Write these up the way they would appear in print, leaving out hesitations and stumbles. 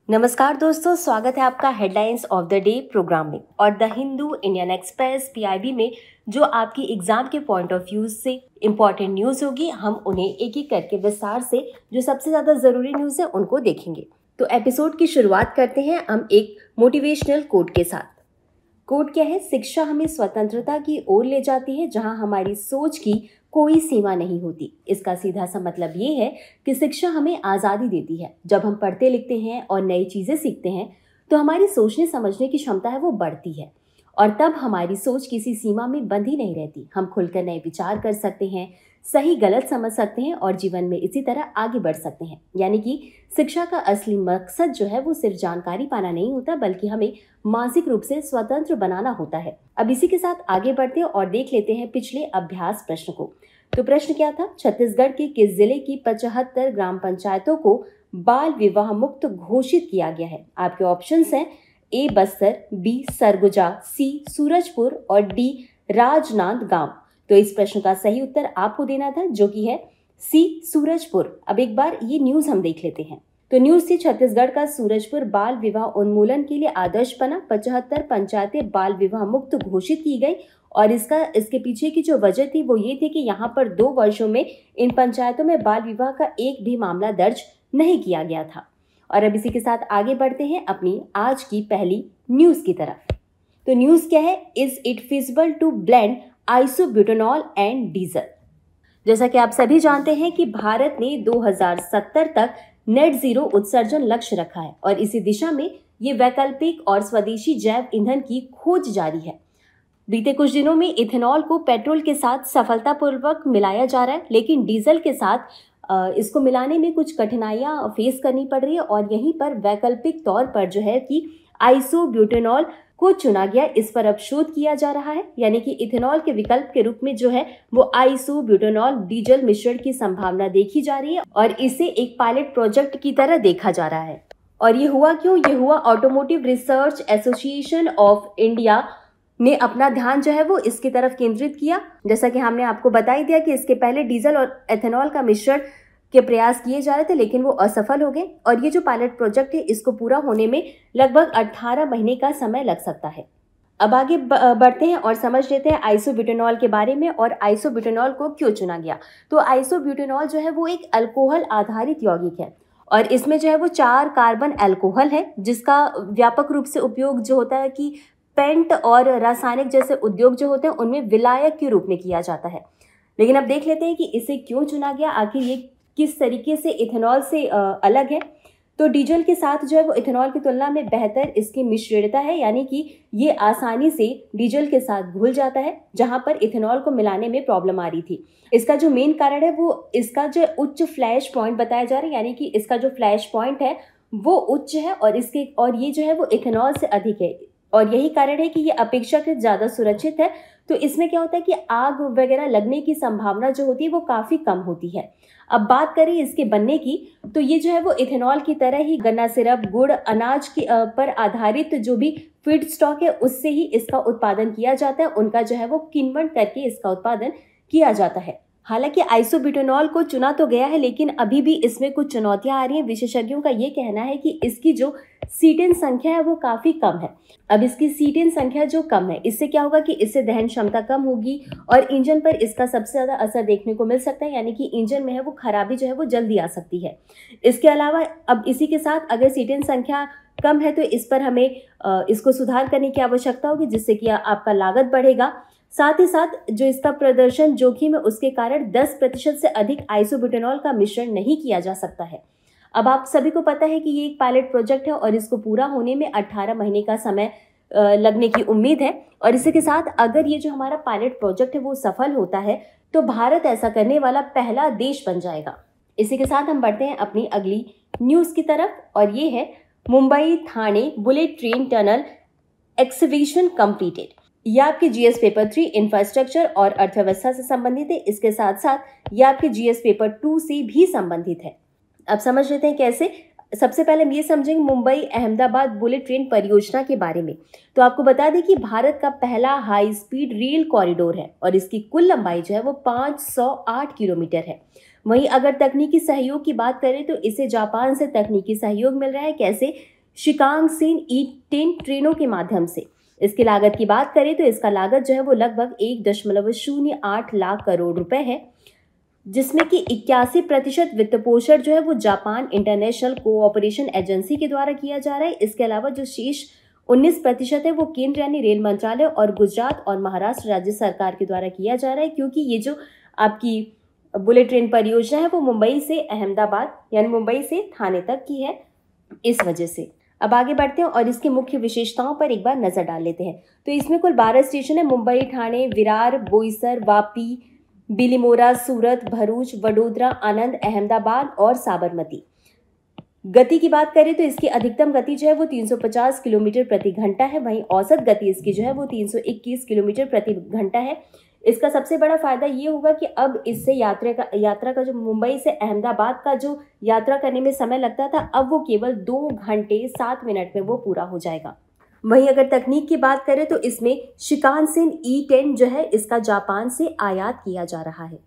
नमस्कार दोस्तों, स्वागत है आपका headlines of the day program में। और the Hindu, Indian Express, PIB में जो आपकी एग्जाम के पॉइंट ऑफ व्यू से इम्पॉर्टेंट न्यूज़ होगी, हम उन्हें एक एक करके विस्तार से जो सबसे ज़्यादा ज़रूरी न्यूज़ है उनको देखेंगे। तो एपिसोड की शुरुआत करते हैं हम एक मोटिवेशनल कोट के साथ। कोट क्या है? शिक्षा हमें स्वतंत्रता की ओर ले जाती है जहां हमारी सोच की कोई सीमा नहीं होती। इसका सीधा सा मतलब ये है कि शिक्षा हमें आज़ादी देती है। जब हम पढ़ते लिखते हैं और नई चीज़ें सीखते हैं तो हमारी सोचने समझने की क्षमता है वो बढ़ती है, और तब हमारी सोच किसी सीमा में बंधी नहीं रहती। हम खुलकर नए विचार कर सकते हैं, सही गलत समझ सकते हैं और जीवन में इसी तरह आगे बढ़ सकते हैं। यानी कि शिक्षा का असली मकसद जो है वो सिर्फ जानकारी पाना नहीं होता, बल्कि हमें मानसिक रूप से स्वतंत्र बनाना होता है। अब इसी के साथ आगे बढ़ते हैं और देख लेते हैं पिछले अभ्यास प्रश्न को। तो प्रश्न क्या था? छत्तीसगढ़ के किस जिले की 75 ग्राम पंचायतों को बाल विवाह मुक्त घोषित किया गया है? आपके ऑप्शंस हैं ए बस्तर, बी सरगुजा, सी सूरजपुर और डी राजनांदगांव। तो इस प्रश्न का सही उत्तर आपको देना था, जो कि है सी सूरजपुर। अब एक बार ये न्यूज हम देख लेते हैं। तो न्यूज थी, छत्तीसगढ़ का सूरजपुर बाल विवाह उन्मूलन के लिए आदर्श बना, 75 पंचायतें बाल विवाह मुक्त घोषित की गई। और इसके पीछे की जो वजह थी वो ये थी कि यहाँ पर 2 वर्षों में इन पंचायतों में बाल विवाह का एक भी मामला दर्ज नहीं किया गया था। और अब इसी के साथ आगे बढ़ते हैं अपनी आज की पहली न्यूज की तरफ। तो न्यूज क्या है? Is it feasible to blend isobutanol and diesel. जैसा कि आप सभी जानते हैं कि भारत ने 2070 तक नेट जीरो उत्सर्जन लक्ष्य रखा है, और इसी दिशा में ये वैकल्पिक और स्वदेशी जैव ईंधन की खोज जारी है। बीते कुछ दिनों में इथेनॉल को पेट्रोल के साथ सफलतापूर्वक मिलाया जा रहा है, लेकिन डीजल के साथ इसको मिलाने में कुछ कठिनाइयां फेस करनी पड़ रही है। और यहीं पर वैकल्पिक तौर पर जो है कि आइसोब्यूटेनॉल को चुना गया। इस पर अब शोध किया जा रहा है, यानी कि इथेनॉल के विकल्प के रूप में जो है वो आइसोब्यूटेनॉल डीजल मिश्रण की संभावना देखी जा रही है, और इसे एक पायलट प्रोजेक्ट की तरह देखा जा रहा है। और ये हुआ क्यों? ये हुआ automotive research association of India ने अपना ध्यान जो है वो इसकी तरफ केंद्रित किया। जैसा कि हमने आपको बता ही दिया कि इसके पहले डीजल और एथेनॉल का मिश्रण के प्रयास किए जा रहे थे, लेकिन वो असफल हो गए। और ये जो पायलट प्रोजेक्ट है इसको पूरा होने में लगभग 18 महीने का समय लग सकता है। अब आगे बढ़ते हैं और समझ लेते हैं आइसोब्यूटेनॉल के बारे में, और आइसोब्यूटेनॉल को क्यों चुना गया। तो आइसोब्यूटेनॉल जो है वो एक अल्कोहल आधारित यौगिक है, और इसमें जो है वो 4 कार्बन अल्कोहल है, जिसका व्यापक रूप से उपयोग जो होता है कि पेंट और रासायनिक जैसे उद्योग जो होते हैं उनमें विलायक के रूप में किया जाता है। लेकिन अब देख लेते हैं कि इसे क्यों चुना गया, आखिर ये किस तरीके से इथेनॉल से अलग है। तो डीजल के साथ जो है वो इथेनॉल की तुलना में बेहतर इसकी मिश्रणता है, यानी कि ये आसानी से डीजल के साथ घुल जाता है, जहां पर इथेनॉल को मिलाने में प्रॉब्लम आ रही थी। इसका जो मेन कारण है वो इसका जो उच्च फ्लैश पॉइंट बताया जा रहा है, यानी कि इसका जो फ्लैश पॉइंट है वो उच्च है, और ये जो है वो इथेनॉल से अधिक है। और यही कारण है कि ये अपेक्षाकृत ज़्यादा सुरक्षित है। तो इसमें क्या होता है कि आग वगैरह लगने की संभावना जो होती है वो काफ़ी कम होती है। अब बात करें इसके बनने की, तो ये जो है वो इथेनॉल की तरह ही गन्ना सिरप, गुड़, अनाज की पर आधारित जो भी फीड स्टॉक है उससे ही इसका उत्पादन किया जाता है। उनका जो है वो किण्वन करके इसका उत्पादन किया जाता है। हालांकि आइसोब्यूटेनॉल को चुना तो गया है, लेकिन अभी भी इसमें कुछ चुनौतियां आ रही हैं। विशेषज्ञों का ये कहना है कि इसकी जो सीटेन संख्या है वो काफ़ी कम है। अब इसकी सीटेन संख्या जो कम है, इससे क्या होगा कि इससे दहन क्षमता कम होगी और इंजन पर इसका सबसे ज़्यादा असर देखने को मिल सकता है, यानी कि इंजन में है वो खराबी जो है वो जल्दी आ सकती है। इसके अलावा अब इसी के साथ अगर सीटेन संख्या कम है तो इस पर हमें इसको सुधार करने की आवश्यकता होगी, जिससे कि आपका लागत बढ़ेगा। साथ ही साथ जो इसका प्रदर्शन जोखिम है उसके कारण 10% से अधिक आइसोब्यूटेनॉल का मिश्रण नहीं किया जा सकता है। अब आप सभी को पता है कि ये एक पायलट प्रोजेक्ट है और इसको पूरा होने में 18 महीने का समय लगने की उम्मीद है। और इसी के साथ अगर ये जो हमारा पायलट प्रोजेक्ट है वो सफल होता है तो भारत ऐसा करने वाला पहला देश बन जाएगा। इसी के साथ हम बढ़ते हैं अपनी अगली न्यूज़ की तरफ, और ये है Mumbai Thane bullet train tunnel excavation completed. यह आपके जीएस पेपर 3 इंफ्रास्ट्रक्चर और अर्थव्यवस्था से संबंधित है। इसके साथ साथ यह आपके जीएस पेपर 2 से भी संबंधित है। अब समझ लेते हैं कैसे। सबसे पहले हम ये समझेंगे मुंबई अहमदाबाद बुलेट ट्रेन परियोजना के बारे में। तो आपको बता दें कि भारत का पहला हाई स्पीड रेल कॉरिडोर है और इसकी कुल लंबाई जो है वो 508 किलोमीटर है। वहीं अगर तकनीकी सहयोग की बात करें तो इसे जापान से तकनीकी सहयोग मिल रहा है। कैसे शिकांगसेन ई-10 ट्रेनों के माध्यम से। इसकी लागत की बात करें तो इसका लागत जो है वो लगभग 1.08 लाख करोड़ रुपए है, जिसमें कि 81% वित्त पोषण जो है वो जापान इंटरनेशनल कोऑपरेशन एजेंसी के द्वारा किया जा रहा है। इसके अलावा जो शेष 19% है वो केंद्र यानी रेल मंत्रालय और गुजरात और महाराष्ट्र राज्य सरकार के द्वारा किया जा रहा है, क्योंकि ये जो आपकी बुलेट ट्रेन परियोजना है वो मुंबई से अहमदाबाद यानी मुंबई से थाने तक की है, इस वजह से। अब आगे बढ़ते हैं और इसकी मुख्य विशेषताओं पर एक बार नजर डाल लेते हैं। तो इसमें कुल 12 स्टेशन है, मुंबई, ठाणे, विरार, बोईसर, वापी, बिलीमोरा, सूरत, भरूच, वडोदरा, आनंद, अहमदाबाद और साबरमती। गति की बात करें तो इसकी अधिकतम गति जो है वो 350 किलोमीटर प्रति घंटा है, वहीं औसत गति इसकी जो है वो 321 किलोमीटर प्रति घंटा है। इसका सबसे बड़ा फायदा ये होगा कि अब इससे यात्रा का जो मुंबई से अहमदाबाद का जो यात्रा करने में समय लगता था, अब वो केवल 2 घंटे 7 मिनट में वो पूरा हो जाएगा। वहीं अगर तकनीक की बात करें तो इसमें शिकांगसेन ई-10 जो है इसका जापान से आयात किया जा रहा है।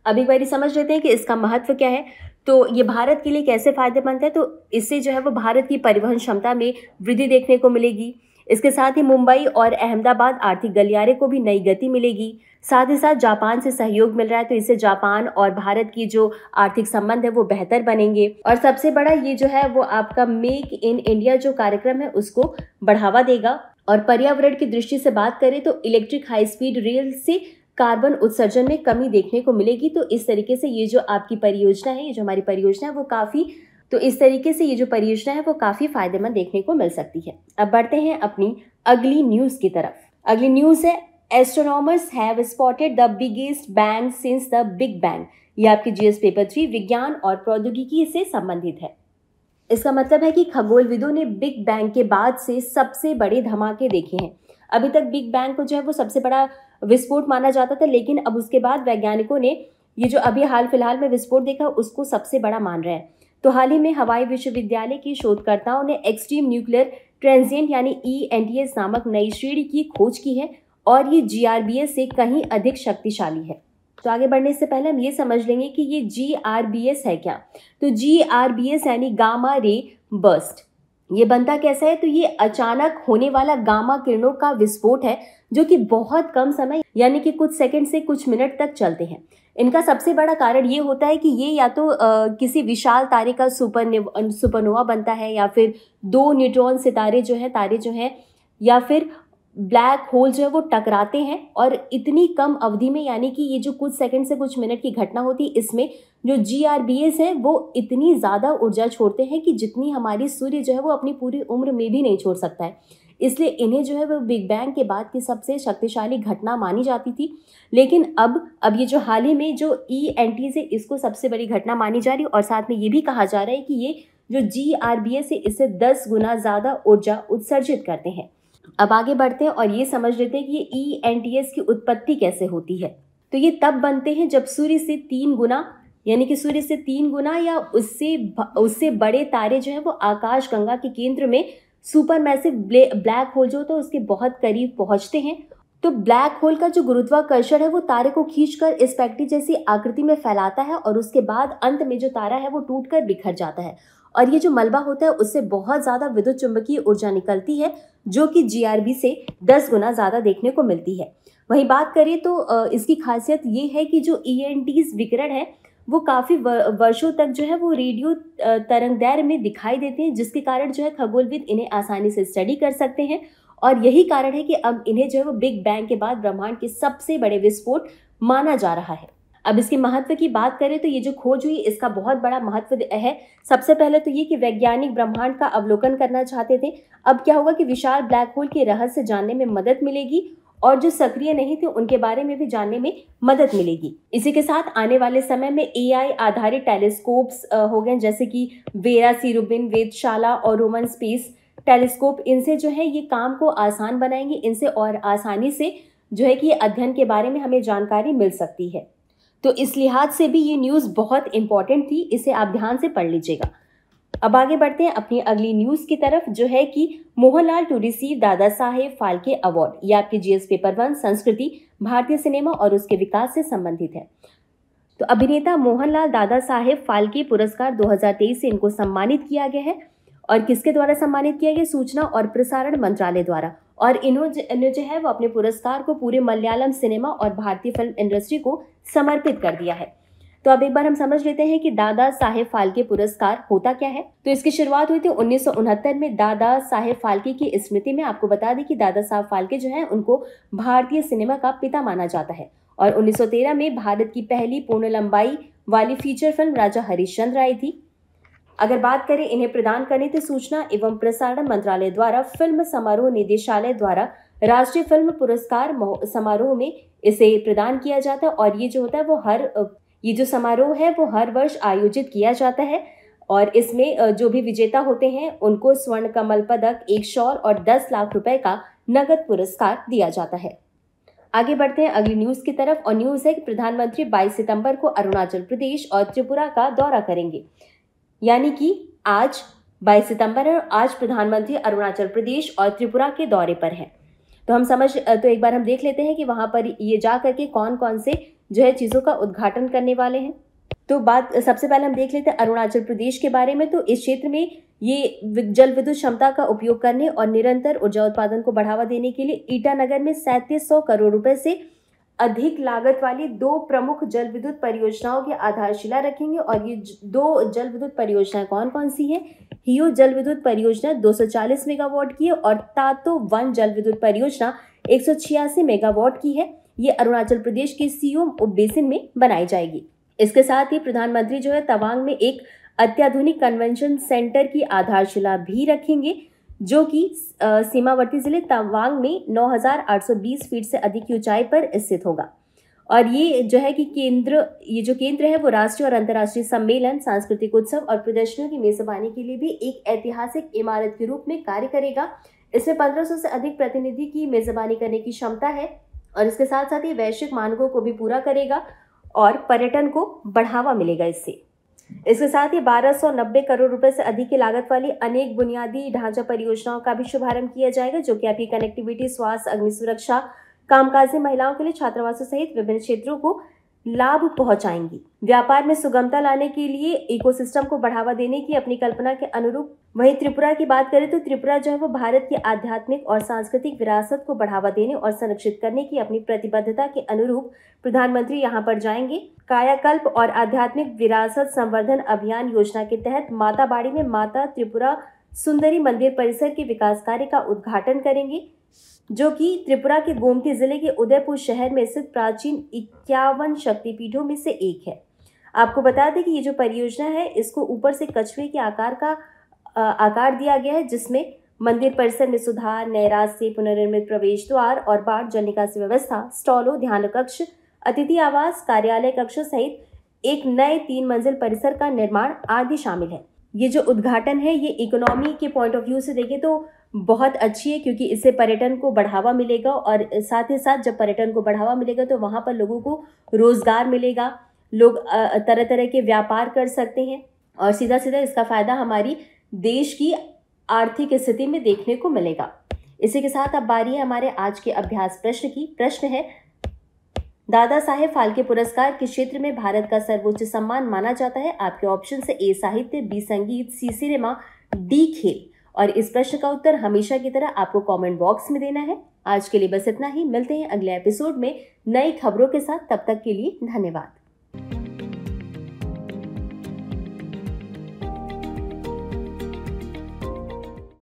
अब एक बार समझ लेते हैं कि इसका महत्व क्या है। तो ये भारत के लिए कैसे फायदेमंद है, तो इससे जो है वो भारत की परिवहन क्षमता में वृद्धि देखने को मिलेगी। इसके साथ ही मुंबई और अहमदाबाद आर्थिक गलियारे को भी नई गति मिलेगी। साथ ही साथ जापान से सहयोग मिल रहा है, तो इससे जापान और भारत की जो आर्थिक संबंध है वो बेहतर बनेंगे। और सबसे बड़ा ये जो है वो आपका मेक इन इंडिया जो कार्यक्रम है उसको बढ़ावा देगा। और पर्यावरण की दृष्टि से बात करें तो इलेक्ट्रिक हाई स्पीड रेल से कार्बन उत्सर्जन में कमी देखने को मिलेगी। तो इस तरीके से ये जो आपकी परियोजना है, ये जो हमारी परियोजना है वो काफी फायदेमंद देखने को मिल सकती है। अब बढ़ते हैं अपनी अगली न्यूज की तरफ। अगली न्यूज है, astronomers have spotted the biggest bang since the big bang. ये आपकी जीएस पेपर 3 विज्ञान और प्रौद्योगिकी से संबंधित है। इसका मतलब है कि खगोलविदों ने बिग बैंग के बाद से सबसे बड़े धमाके देखे हैं। अभी तक बिग बैंग को जो है वो सबसे बड़ा विस्फोट माना जाता था, लेकिन अब उसके बाद वैज्ञानिकों ने ये जो अभी हाल फिलहाल में विस्फोट देखा उसको सबसे बड़ा मान रहे हैं। तो हाल ही में हवाई विश्वविद्यालय के शोधकर्ताओं ने एक्सट्रीम न्यूक्लियर ट्रांजिएंट यानी ENTS नामक नई श्रेणी की खोज की है और ये GRBS से कहीं अधिक शक्तिशाली है। तो आगे बढ़ने से पहले हम ये समझ लेंगे कि ये GRBS है क्या। तो GRBS यानी गामा रे बर्स्ट, ये बनता कैसा है, तो ये अचानक होने वाला गामा किरणों का विस्फोट है जो कि बहुत कम समय यानी कि कुछ सेकंड से कुछ मिनट तक चलते हैं। इनका सबसे बड़ा कारण ये होता है कि ये या तो किसी विशाल तारे का सुपरनोवा बनता है, या फिर 2 न्यूट्रॉन सितारे जो हैं या फिर ब्लैक होल जो है वो टकराते हैं। और इतनी कम अवधि में यानी कि ये जो कुछ सेकंड से कुछ मिनट की घटना होती है, इसमें जो GRBS है वो इतनी ज़्यादा ऊर्जा छोड़ते हैं कि जितनी हमारी सूर्य जो है वो अपनी पूरी उम्र में भी नहीं छोड़ सकता है। इसलिए इन्हें जो है वो बिग बैंग के बाद की सबसे शक्तिशाली घटना मानी जाती थी। लेकिन अब ये जो हाल ही में जो ENTS है इसको सबसे बड़ी घटना मानी जा रही है। और साथ में ये भी कहा जा रहा है कि ये जो GRBS है इससे 10 गुना ज़्यादा ऊर्जा उत्सर्जित करते हैं। अब आगे बढ़ते हैं और ये समझ लेते हैं कि ये ENTS की उत्पत्ति कैसे होती है। तो ये तब बनते हैं जब सूर्य से 3 गुना यानी कि सूर्य से 3 गुना या उससे बड़े तारे जो है वो आकाश गंगा के केंद्र में सुपरमैसिव ब्लैक होल जो होता है उसके बहुत करीब पहुंचते हैं। तो ब्लैक होल का जो गुरुत्वाकर्षण है वो तारे को खींचकर स्पेक्ट्री जैसी आकृति में फैलाता है और उसके बाद अंत में जो तारा है वो टूटकर बिखर जाता है। और ये जो मलबा होता है उससे बहुत ज़्यादा विद्युत चुंबकीय ऊर्जा निकलती है जो कि GRB से 10 गुना ज़्यादा देखने को मिलती है। वहीं बात करें तो इसकी खासियत ये है कि जो ENTS विकिरण है वो काफ़ी वर्षों तक जो है वो रेडियो तरंगदैर्घ्य में दिखाई देते हैं, जिसके कारण जो है खगोलविद इन्हें आसानी से स्टडी कर सकते हैं। और यही कारण है कि अब इन्हें जो है वो बिग बैंग के बाद ब्रह्मांड के सबसे बड़े विस्फोट माना जा रहा है। अब इसके महत्व की बात करें तो ये जो खोज हुई इसका बहुत बड़ा महत्व है। सबसे पहले तो ये कि वैज्ञानिक ब्रह्मांड का अवलोकन करना चाहते थे। अब क्या होगा कि विशाल ब्लैक होल के रहस्य जानने में मदद मिलेगी और जो सक्रिय नहीं थे उनके बारे में भी जानने में मदद मिलेगी। इसी के साथ आने वाले समय में AI आधारित टेलीस्कोप्स हो गए, जैसे कि वेरा सी रूबिन, वेधशाला और रोमन स्पेस टेलीस्कोप। इनसे जो है ये काम को आसान बनाएंगे। इनसे और आसानी से जो है कि अध्ययन के बारे में हमें जानकारी मिल सकती है। तो इस लिहाज से भी ये न्यूज़ बहुत इंपॉर्टेंट थी, इसे आप ध्यान से पढ़ लीजिएगा। अब आगे बढ़ते हैं अपनी अगली न्यूज़ की तरफ, जो है कि Mohanlal to receive Dada Saheb Phalke award. ये आपके GS पेपर 1 संस्कृति, भारतीय सिनेमा और उसके विकास से संबंधित है। तो अभिनेता मोहनलाल दादा साहेब फाल्के पुरस्कार 2023 से इनको सम्मानित किया गया है। और किसके द्वारा सम्मानित किया गया? सूचना और प्रसारण मंत्रालय द्वारा। और इन्होंने जो है वो अपने पुरस्कार को पूरे मलयालम सिनेमा और भारतीय फिल्म इंडस्ट्री को समर्पित कर दिया है। तो अब एक बार हम समझ लेते हैं कि दादा साहेब फाल्के पुरस्कार होता क्या है। तो इसकी शुरुआत हुई थी 1969 में दादा साहेब फाल्के की स्मृति में। आपको बता दें कि दादा साहब फाल्के जो है उनको भारतीय सिनेमा का पिता माना जाता है। और 1913 में भारत की पहली पूर्ण लंबाई वाली फीचर फिल्म राजा हरिश्चंद्र आई थी। अगर बात करें इन्हें प्रदान करने तो सूचना एवं प्रसारण मंत्रालय द्वारा फिल्म समारोह निदेशालय द्वारा राष्ट्रीय फिल्म पुरस्कार समारोह में इसे प्रदान किया जाता है। और ये जो होता है ये जो समारोह है वो हर वर्ष आयोजित किया जाता है। और इसमें जो भी विजेता होते हैं उनको स्वर्ण कमल पदक, एक शॉल और 10 लाख रुपए का नगद पुरस्कार दिया जाता है। आगे बढ़ते हैं अगली न्यूज की तरफ। और न्यूज है कि प्रधानमंत्री 22 सितंबर को अरुणाचल प्रदेश और त्रिपुरा का दौरा करेंगे। यानी कि आज 22 सितंबर है और आज प्रधानमंत्री अरुणाचल प्रदेश और त्रिपुरा के दौरे पर हैं। तो एक बार हम देख लेते हैं कि वहां पर ये जा करके कौन कौन से जो है चीज़ों का उद्घाटन करने वाले हैं। तो सबसे पहले हम देख लेते हैं अरुणाचल प्रदेश के बारे में। तो इस क्षेत्र में ये जल विद्युत क्षमता का उपयोग करने और निरंतर ऊर्जा उत्पादन को बढ़ावा देने के लिए ईटानगर में 3700 करोड़ रुपए से अधिक लागत वाली 2 प्रमुख जल विद्युत परियोजनाओं की आधारशिला रखेंगे। और ये 2 जल विद्युत परियोजनाएं कौन कौन सी हैं? हियो जल विद्युत परियोजना 240 मेगावाट की है और तातो वन जल विद्युत परियोजना 186 मेगावाट की है। ये अरुणाचल प्रदेश के सियोम उपबेसिन में बनाई जाएगी। इसके साथ ही प्रधानमंत्री जो है तवांग में एक अत्याधुनिक कन्वेंशन सेंटर की आधारशिला भी रखेंगे, जो कि सीमावर्ती जिले तवांग में 9820 फीट से अधिक की ऊंचाई पर स्थित होगा। और ये जो है कि केंद्र है वो राष्ट्रीय और अंतर्राष्ट्रीय सम्मेलन, सांस्कृतिक उत्सव और प्रदर्शनियों की मेजबानी के लिए भी एक ऐतिहासिक इमारत के रूप में कार्य करेगा। इसमें 1500 से अधिक प्रतिनिधि की मेजबानी करने की क्षमता है और इसके साथ साथ ये वैश्विक मानकों को भी पूरा करेगा और पर्यटन को बढ़ावा मिलेगा इससे। इसके साथ ही 1290 करोड़ रुपए से अधिक की लागत वाली अनेक बुनियादी ढांचा परियोजनाओं का भी शुभारंभ किया जाएगा, जो कि आपकी कनेक्टिविटी, स्वास्थ्य, अग्नि सुरक्षा, कामकाजी महिलाओं के लिए छात्रावासों सहित विभिन्न क्षेत्रों को लाभ पहुंचाएंगी। व्यापार में सुगमता लाने के लिए इकोसिस्टम को बढ़ावा देने की अपनी कल्पना के अनुरूप वहीं त्रिपुरा की बात करें तो त्रिपुरा जो है वो भारत की आध्यात्मिक और सांस्कृतिक विरासत को बढ़ावा देने और संरक्षित करने की अपनी प्रतिबद्धता के अनुरूप प्रधानमंत्री यहां पर जाएंगे। कायाकल्प और आध्यात्मिक विरासत संवर्धन अभियान योजना के तहत माताबाड़ी में माता त्रिपुरा सुंदरी मंदिर परिसर के विकास कार्य का उद्घाटन करेंगे, जो कि त्रिपुरा के गोमती जिले के उदयपुर शहर में स्थित प्राचीन 51 शक्तिपीठों में से एक है। आपको बता दें कि ये जो परियोजना है इसको ऊपर से कछुए के आकार दिया गया है, जिसमें मंदिर परिसर में सुधार, नए रास्ते, पुनर्निर्मित प्रवेश द्वार और बाढ़ जल निकासी व्यवस्था, स्टॉलों, ध्यान कक्ष, अतिथि आवास, कार्यालय कक्ष सहित एक नए 3 मंजिल परिसर का निर्माण आदि शामिल है। ये जो उद्घाटन है ये इकोनॉमी के पॉइंट ऑफ व्यू से देखें तो बहुत अच्छी है, क्योंकि इससे पर्यटन को बढ़ावा मिलेगा और साथ ही साथ जब पर्यटन को बढ़ावा मिलेगा तो वहाँ पर लोगों को रोजगार मिलेगा, लोग तरह तरह के व्यापार कर सकते हैं और सीधा सीधा इसका फायदा हमारी देश की आर्थिक स्थिति में देखने को मिलेगा। इसी के साथ अब बारी है हमारे आज के अभ्यास प्रश्न की। प्रश्न है, दादा साहेब फाल्के पुरस्कार किस क्षेत्र में भारत का सर्वोच्च सम्मान माना जाता है? आपके ऑप्शन है ए साहित्य, बी संगीत, सी सिनेमा, डी खेल। और इस प्रश्न का उत्तर हमेशा की तरह आपको कमेंट बॉक्स में देना है। आज के लिए बस इतना ही। मिलते हैं अगले एपिसोड में नई खबरों के साथ। तब तक के लिए धन्यवाद।